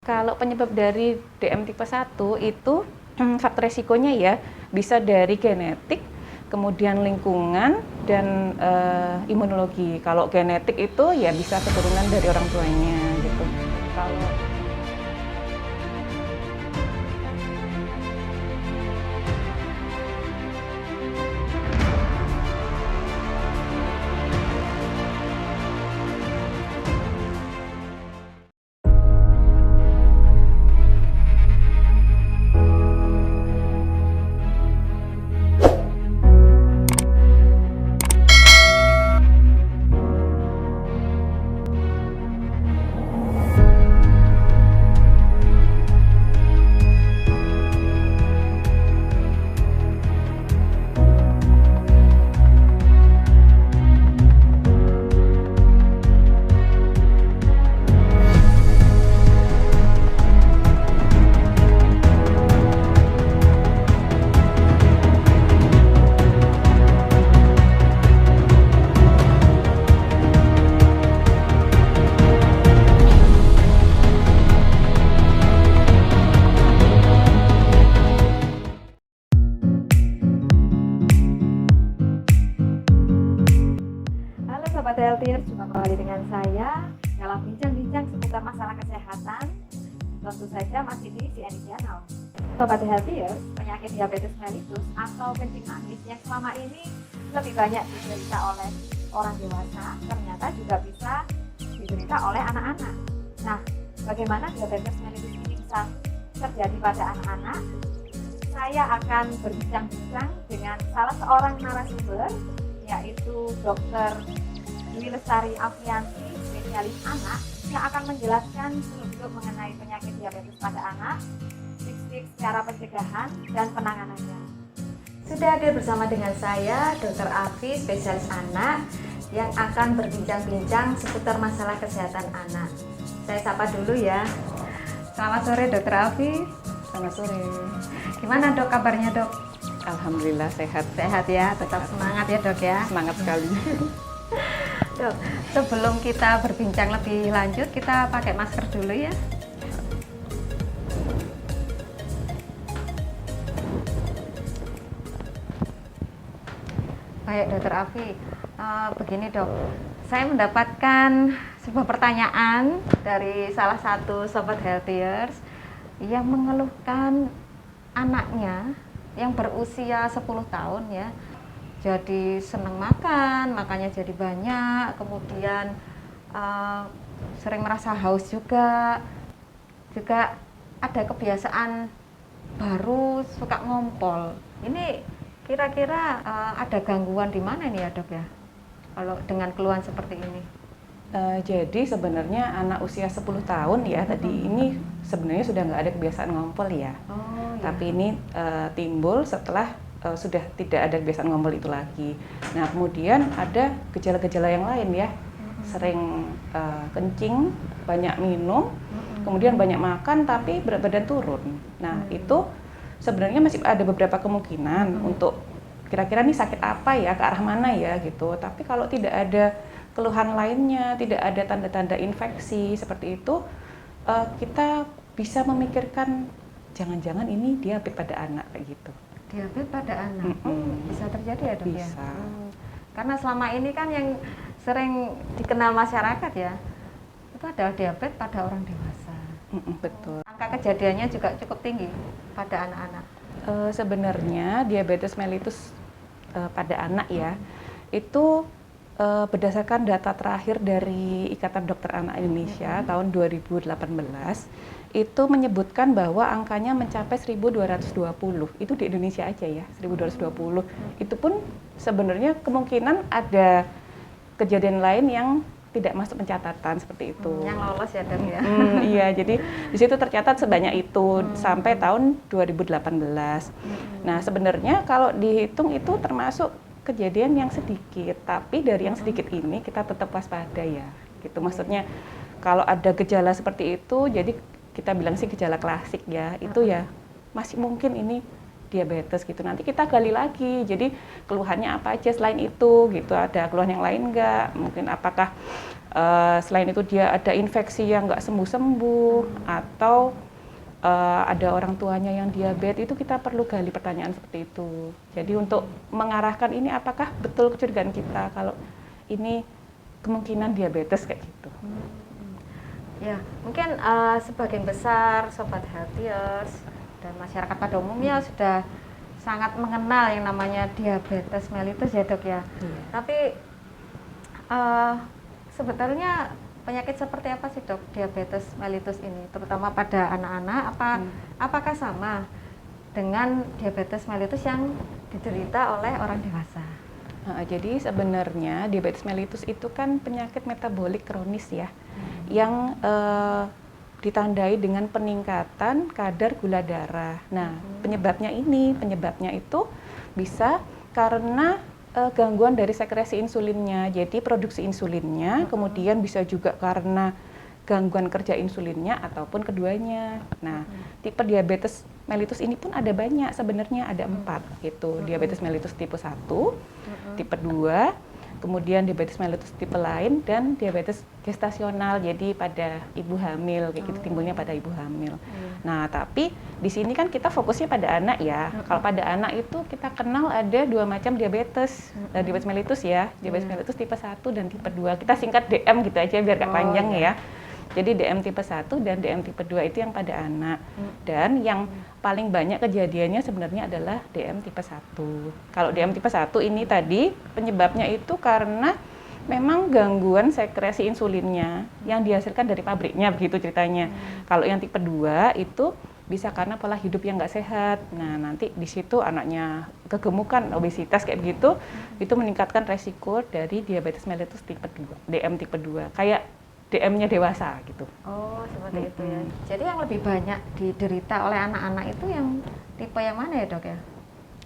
Kalau penyebab dari DM tipe 1 itu faktor resikonya ya bisa dari genetik, kemudian lingkungan, dan imunologi. Kalau genetik itu ya bisa keturunan dari orang tuanya gitu. Kalau Halo Sobat Healthiers, jumpa kembali dengan saya dalam bincang-bincang seputar masalah kesehatan. Tentu saja masih di CNI Channel. Sobat Healthiers, penyakit diabetes mellitus atau kencing manis yang selama ini lebih banyak diderita oleh orang dewasa, ternyata juga bisa diderita oleh anak-anak. Nah, bagaimana diabetes mellitus ini bisa terjadi pada anak-anak? Saya akan berbincang-bincang dengan salah seorang narasumber, yaitu Dr. Dwi Lestari Afianti, spesialis anak, yang akan menjelaskan seluk-beluk mengenai penyakit diabetes pada anak, tips-tips cara pencegahan dan penanganannya. Sudah hadir bersama dengan saya, Dr. Afi, spesialis anak, yang akan berbincang-bincang seputar masalah kesehatan anak. Saya sapa dulu ya. Selamat sore, Dr. Afi. selamat sore. Gimana dok kabarnya dok? Alhamdulillah sehat. Sehat ya, tetap semangat ya dok ya. Semangat sekali. Dok, sebelum kita berbincang lebih lanjut, kita pakai masker dulu ya. Baik Dokter Afi, begini dok, saya mendapatkan sebuah pertanyaan dari salah satu Sobat Healthiers yang mengeluhkan anaknya yang berusia 10 tahun ya, jadi senang makan, makannya jadi banyak, kemudian sering merasa haus juga ada kebiasaan baru suka ngompol. Ini kira-kira ada gangguan di mana ini ya dok ya, kalau dengan keluhan seperti ini? Jadi sebenarnya anak usia 10 tahun ya tadi ini sebenarnya sudah nggak ada kebiasaan ngompol ya. Oh, iya. Tapi ini timbul setelah sudah tidak ada kebiasaan ngompol itu lagi. Nah kemudian ada gejala-gejala yang lain ya, sering kencing, banyak minum, kemudian banyak makan tapi berat badan turun. Nah itu sebenarnya masih ada beberapa kemungkinan untuk kira-kira nih sakit apa ya, ke arah mana ya gitu. Tapi kalau tidak ada keluhan lainnya, tidak ada tanda-tanda infeksi seperti itu, kita bisa memikirkan jangan-jangan ini diabetes pada anak kayak gitu. Diabetes pada anak, bisa terjadi ya dok ya? Bisa. Karena selama ini kan yang sering dikenal masyarakat ya, itu adalah diabetes pada orang dewasa. Betul. Angka kejadiannya juga cukup tinggi pada anak-anak. Sebenarnya diabetes mellitus pada anak ya, itu berdasarkan data terakhir dari Ikatan Dokter Anak Indonesia tahun 2018 itu menyebutkan bahwa angkanya mencapai 1.220. Itu di Indonesia aja ya, 1.220. Itu pun sebenarnya kemungkinan ada kejadian lain yang tidak masuk pencatatan seperti itu. Yang lolos ya dok ya? Iya, jadi di situ tercatat sebanyak itu sampai tahun 2018. Nah sebenarnya kalau dihitung itu termasuk kejadian yang sedikit, tapi dari yang sedikit ini kita tetap waspada ya, gitu. Maksudnya kalau ada gejala seperti itu, jadi kita bilang sih gejala klasik ya, itu ya masih mungkin ini diabetes gitu. Nanti kita gali lagi, jadi keluhannya apa aja selain itu, gitu. Ada keluhan yang lain nggak? Mungkin apakah Selain itu dia ada infeksi yang nggak sembuh-sembuh, atau ada orang tuanya yang diabetes, itu kita perlu gali pertanyaan seperti itu. Jadi untuk mengarahkan ini apakah betul kecurigaan kita kalau ini kemungkinan diabetes kayak gitu. Ya, mungkin sebagian besar Sobat Healthiers dan masyarakat pada umumnya sudah sangat mengenal yang namanya diabetes mellitus ya dok ya. Iya. Tapi sebetulnya penyakit seperti apa sih dok diabetes mellitus ini, terutama pada anak-anak? Apakah sama dengan diabetes mellitus yang diderita oleh orang dewasa? Jadi sebenarnya diabetes mellitus itu kan penyakit metabolik kronis ya, yang ditandai dengan peningkatan kadar gula darah. Nah, penyebabnya itu bisa karena gangguan dari sekresi insulinnya. Jadi produksi insulinnya, kemudian bisa juga karena gangguan kerja insulinnya ataupun keduanya. Nah, tipe diabetes mellitus ini pun ada banyak, sebenarnya ada 4 gitu. Diabetes mellitus tipe 1, tipe 2, kemudian diabetes mellitus tipe lain, dan diabetes gestasional. Jadi pada ibu hamil kayak gitu, timbulnya pada ibu hamil. Nah, tapi di sini kan kita fokusnya pada anak ya. Kalau pada anak itu kita kenal ada 2 macam diabetes. Diabetes mellitus ya, diabetes mellitus tipe 1 dan tipe 2. Kita singkat DM gitu aja biar gak panjang ya. Jadi DM tipe 1 dan DM tipe 2 itu yang pada anak. Dan yang paling banyak kejadiannya sebenarnya adalah DM tipe 1. Kalau DM tipe 1 ini tadi penyebabnya itu karena memang gangguan sekresi insulinnya yang dihasilkan dari pabriknya, begitu ceritanya. Kalau yang tipe 2 itu bisa karena pola hidup yang nggak sehat. Nah, nanti di situ anaknya kegemukan, obesitas kayak begitu, itu meningkatkan resiko dari diabetes mellitus tipe 2, DM tipe 2. Kayak DM-nya dewasa gitu. Oh, seperti itu ya. Jadi yang lebih banyak diderita oleh anak-anak itu yang tipe yang mana ya dok ya?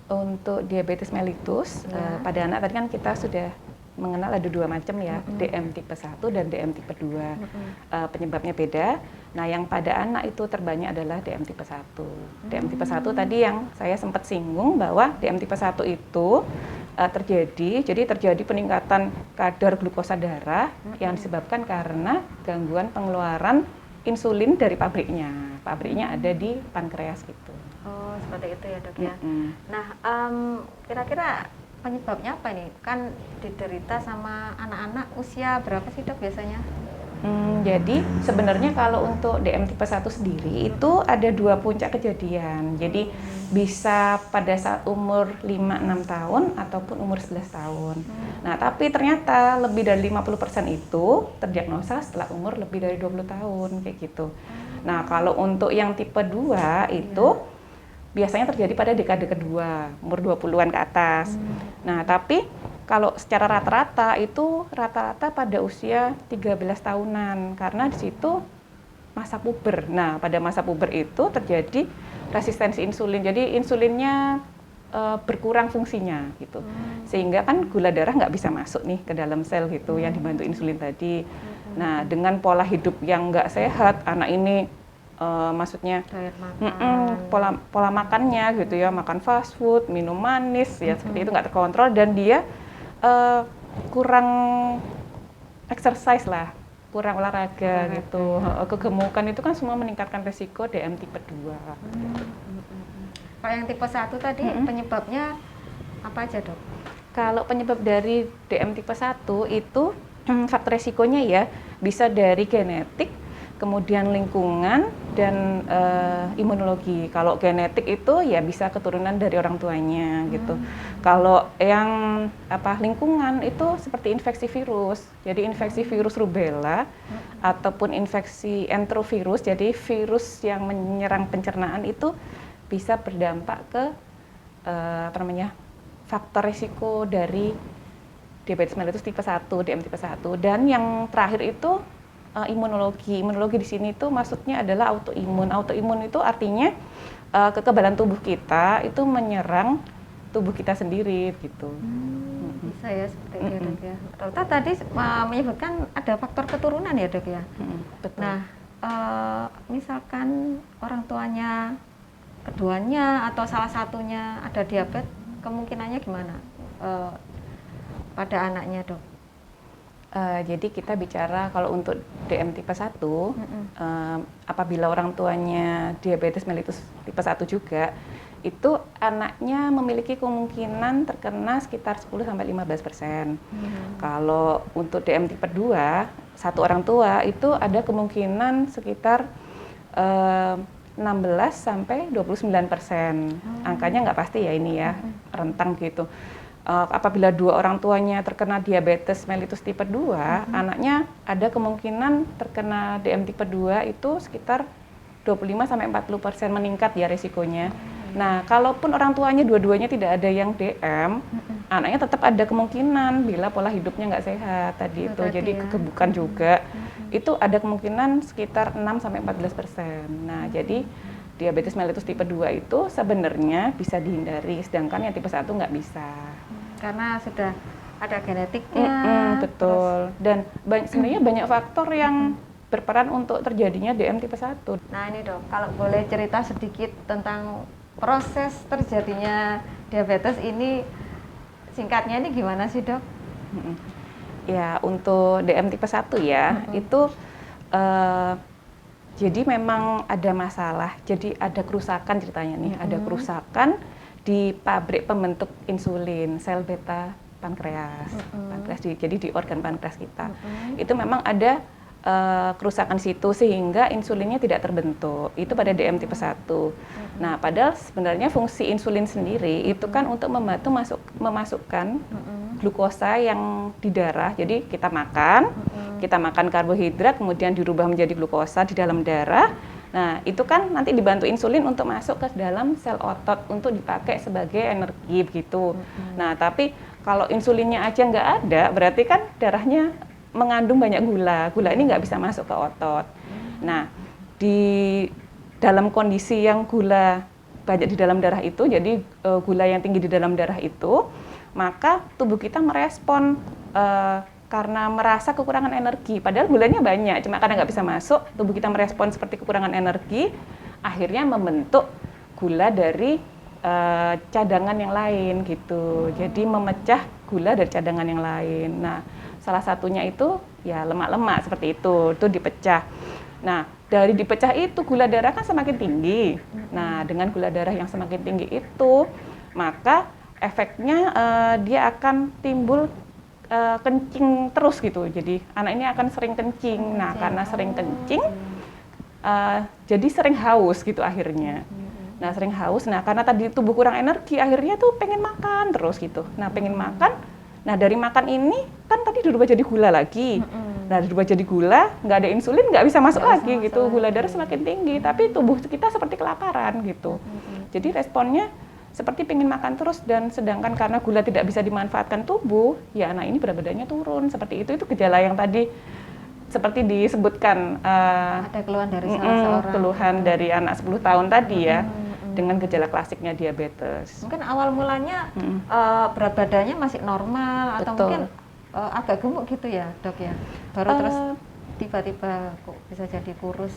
Untuk diabetes mellitus pada anak tadi kan kita sudah mengenal ada 2 macam ya, DM tipe 1 dan DM tipe 2. Penyebabnya beda. Nah, yang pada anak itu terbanyak adalah DM tipe 1. DM tipe 1 tadi yang saya sempat singgung bahwa DM tipe 1 itu terjadi peningkatan kadar glukosa darah yang disebabkan karena gangguan pengeluaran insulin dari pabriknya. Pabriknya ada di pankreas gitu. Oh, seperti itu ya dok ya. Nah, kira-kira penyebabnya apa nih? Kan diderita sama anak-anak usia berapa sih dok biasanya? Jadi sebenarnya kalau untuk DM tipe 1 sendiri itu ada 2 puncak kejadian. Jadi bisa pada saat umur 5-6 tahun ataupun umur 11 tahun. Nah, tapi ternyata lebih dari 50% itu terdiagnosa setelah umur lebih dari 20 tahun kayak gitu. Nah, kalau untuk yang tipe 2 itu biasanya terjadi pada dekade kedua, umur 20-an ke atas. Nah, tapi kalau secara rata-rata itu rata-rata pada usia 13 tahunan, karena di situ masa puber. Nah, pada masa puber itu terjadi resistensi insulin. Jadi insulinnya berkurang fungsinya gitu. Sehingga kan gula darah nggak bisa masuk nih ke dalam sel gitu yang dibantu insulin tadi. Nah, dengan pola hidup yang nggak sehat, anak ini maksudnya pola makannya gitu ya, makan fast food, minum manis ya seperti itu nggak terkontrol, dan dia kurang exercise lah, kurang olahraga gitu. Kegemukan itu kan semua meningkatkan resiko DM tipe 2. Kalau yang tipe 1 tadi penyebabnya apa aja dok? Kalau penyebab dari DM tipe 1 itu faktor resikonya ya bisa dari genetik, kemudian lingkungan, dan imunologi. Kalau genetik itu ya bisa keturunan dari orang tuanya gitu. Kalau yang lingkungan itu seperti infeksi virus. Jadi infeksi virus rubella ataupun infeksi enterovirus, jadi virus yang menyerang pencernaan itu bisa berdampak ke faktor risiko dari diabetes mellitus tipe 1, DM tipe 1. Dan yang terakhir itu imunologi. Imunologi di sini itu maksudnya adalah autoimun. Autoimun itu artinya kekebalan tubuh kita itu menyerang tubuh kita sendiri gitu. Bisa ya seperti itu dok ya. Dokter tadi menyebutkan ada faktor keturunan ya dok ya. Betul. Nah, misalkan orang tuanya, keduanya atau salah satunya ada diabetes, kemungkinannya gimana pada anaknya dok? Jadi kita bicara kalau untuk DM tipe 1, apabila orang tuanya diabetes mellitus tipe 1 juga, itu anaknya memiliki kemungkinan terkena sekitar 10-15%. Kalau untuk DM tipe 2, satu orang tua itu ada kemungkinan sekitar 16-29%. Angkanya nggak pasti ya ini ya, rentang gitu. Apabila dua orang tuanya terkena diabetes mellitus tipe 2, anaknya ada kemungkinan terkena DM tipe 2 itu sekitar 25-40% meningkat ya risikonya. Nah, kalaupun orang tuanya dua-duanya tidak ada yang DM, anaknya tetap ada kemungkinan bila pola hidupnya nggak sehat tadi itu, jadi kegemukan juga, itu ada kemungkinan sekitar 6-14%. Nah, jadi diabetes mellitus tipe 2 itu sebenarnya bisa dihindari, sedangkan yang tipe 1 nggak bisa. Karena sudah ada genetiknya. Betul. Dan sebenarnya banyak faktor yang berperan untuk terjadinya DM tipe 1. Nah ini dok, kalau boleh cerita sedikit tentang proses terjadinya diabetes ini, singkatnya ini gimana sih dok? Ya, untuk DM tipe 1 ya, itu jadi memang ada masalah, jadi ada kerusakan ceritanya nih, ada kerusakan di pabrik pembentuk insulin, sel beta pankreas, jadi di organ pankreas kita. Itu memang ada kerusakan situ sehingga insulinnya tidak terbentuk. Itu pada DM tipe 1. Nah, padahal sebenarnya fungsi insulin sendiri itu kan untuk membantu memasukkan glukosa yang di darah. Jadi kita makan karbohidrat kemudian dirubah menjadi glukosa di dalam darah. Nah, itu kan nanti dibantu insulin untuk masuk ke dalam sel otot untuk dipakai sebagai energi begitu. Nah, tapi kalau insulinnya aja nggak ada, berarti kan darahnya mengandung banyak gula. Gula ini nggak bisa masuk ke otot. Nah, di dalam kondisi yang gula banyak di dalam darah itu, jadi gula yang tinggi di dalam darah itu, maka tubuh kita merespon karena merasa kekurangan energi, padahal gulanya banyak, cuma karena nggak bisa masuk, tubuh kita merespon seperti kekurangan energi, akhirnya membentuk gula dari cadangan yang lain gitu. Jadi memecah gula dari cadangan yang lain. Nah, salah satunya itu ya lemak-lemak seperti itu dipecah. Nah, dari dipecah itu gula darah kan semakin tinggi. Nah, dengan gula darah yang semakin tinggi itu, maka efeknya dia akan timbul kencing terus gitu. Jadi anak ini akan sering kencing. Nah, karena sering kencing, jadi sering haus gitu akhirnya. Nah, sering haus. Nah, karena tadi tubuh kurang energi, akhirnya tuh pengen makan terus gitu. Nah, pengen makan. Nah, dari makan ini kan tadi dirubah jadi gula lagi. Nah, dirubah jadi gula, nggak ada insulin, nggak bisa masuk lagi gitu. Gula darah semakin tinggi, tapi tubuh kita seperti kelaparan gitu. Jadi responnya seperti pengen makan terus, dan sedangkan karena gula tidak bisa dimanfaatkan tubuh, ya anak ini berat badannya turun. Seperti itu gejala yang tadi seperti disebutkan ada keluhan dari salah seorang keluhan dari anak 10 tahun tadi ya, dengan gejala klasiknya diabetes. Mungkin awal mulanya berat badannya masih normal. Atau mungkin agak gemuk gitu ya dok ya, baru terus tiba-tiba kok bisa jadi kurus.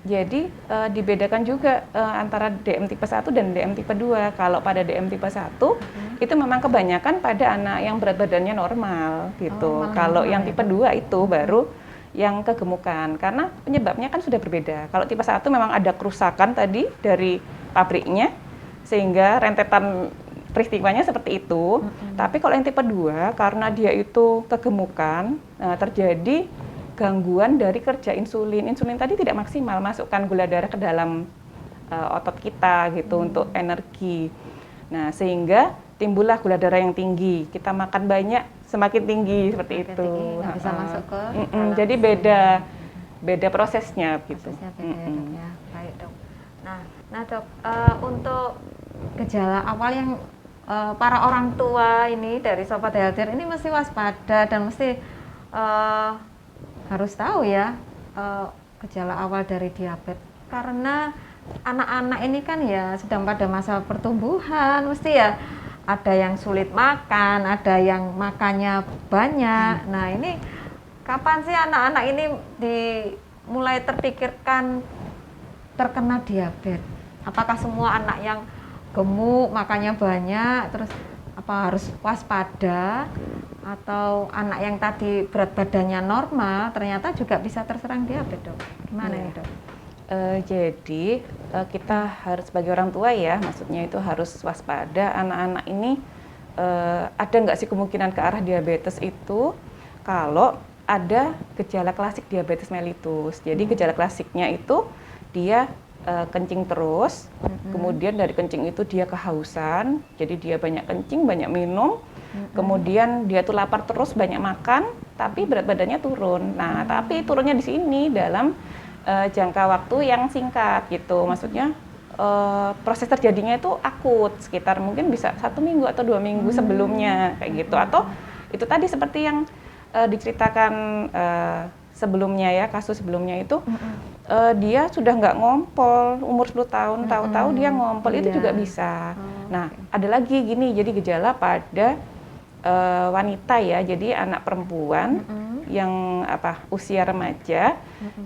Jadi dibedakan juga antara DM tipe 1 dan DM tipe 2. Kalau pada DM tipe 1 itu memang kebanyakan pada anak yang berat badannya normal gitu. Kalau yang tipe 2 itu baru yang kegemukan, karena penyebabnya kan sudah berbeda. Kalau tipe 1 memang ada kerusakan tadi dari pabriknya sehingga rentetan peristiwanya seperti itu. Tapi kalau yang tipe 2 karena dia itu kegemukan, terjadi gangguan dari kerja insulin. Insulin tadi tidak maksimal masukkan gula darah ke dalam otot kita gitu untuk energi. Nah, sehingga timbullah gula darah yang tinggi. Kita makan banyak semakin tinggi seperti itu. Nggak bisa masuk ke jadi beda prosesnya gitu. Prosesnya beda ya dok ya. Baik dok. Nah dok, untuk gejala awal yang para orang tua ini dari Sobat Healthier ini mesti waspada dan mesti harus tahu ya gejala awal dari diabetes, karena anak-anak ini kan ya sedang pada masa pertumbuhan, mesti ya ada yang sulit makan, ada yang makannya banyak. Nah ini kapan sih anak-anak ini mulai terpikirkan terkena diabetes? Apakah semua anak yang gemuk makannya banyak terus apa harus waspada, atau anak yang tadi berat badannya normal ternyata juga bisa terserang diabetes, Dok. Gimana Iya. nih, Dok? Jadi kita harus sebagai orang tua ya, maksudnya itu harus waspada anak-anak ini ada nggak sih kemungkinan ke arah diabetes itu kalau ada gejala klasik diabetes mellitus. Jadi gejala klasiknya itu dia kencing terus, kemudian dari kencing itu dia kehausan, jadi dia banyak kencing, banyak minum, kemudian dia tuh lapar terus, banyak makan, tapi berat badannya turun. Nah, tapi turunnya di sini dalam jangka waktu yang singkat gitu, maksudnya proses terjadinya itu akut, sekitar mungkin bisa 1 minggu atau 2 minggu sebelumnya kayak gitu, atau itu tadi seperti yang diceritakan sebelumnya ya, kasus sebelumnya itu dia sudah nggak ngompol, umur 10 tahun, tahu-tahu dia ngompol, itu juga bisa. Nah, ada lagi gini, jadi gejala pada wanita ya, jadi anak perempuan yang usia remaja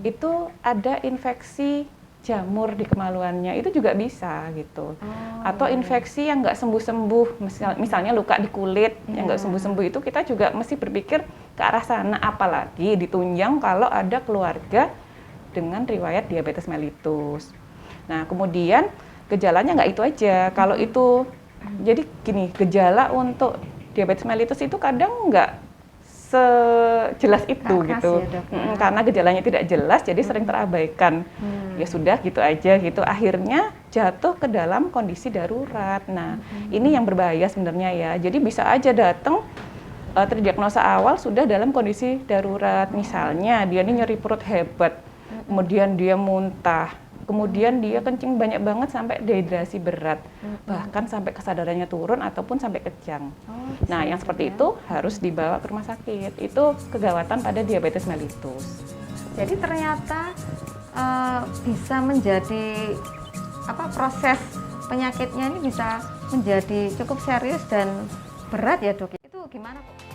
itu ada infeksi jamur di kemaluannya, itu juga bisa gitu. Atau infeksi yang nggak sembuh-sembuh, misalnya luka di kulit yang nggak sembuh-sembuh, itu kita juga mesti berpikir ke arah sana, apalagi ditunjang kalau ada keluarga dengan riwayat diabetes mellitus. Nah, kemudian gejalanya nggak itu aja. Kalau itu, jadi gini, gejala untuk diabetes mellitus itu kadang nggak sejelas itu gitu. Ya, Dok, ya. Karena gejalanya tidak jelas, jadi sering terabaikan. Ya sudah gitu aja gitu. Akhirnya jatuh ke dalam kondisi darurat. Nah, ini yang berbahaya sebenarnya ya. Jadi bisa aja datang terdiagnosa awal sudah dalam kondisi darurat. Misalnya dia ini nyeri perut hebat, kemudian dia muntah, kemudian dia kencing banyak banget sampai dehidrasi berat, bahkan sampai kesadarannya turun ataupun sampai kejang. Nah, yang seperti itu harus dibawa ke rumah sakit. Itu kegawatan pada diabetes mellitus. Jadi ternyata bisa menjadi proses penyakitnya ini bisa menjadi cukup serius dan berat ya, Dok. Itu gimana, Dok?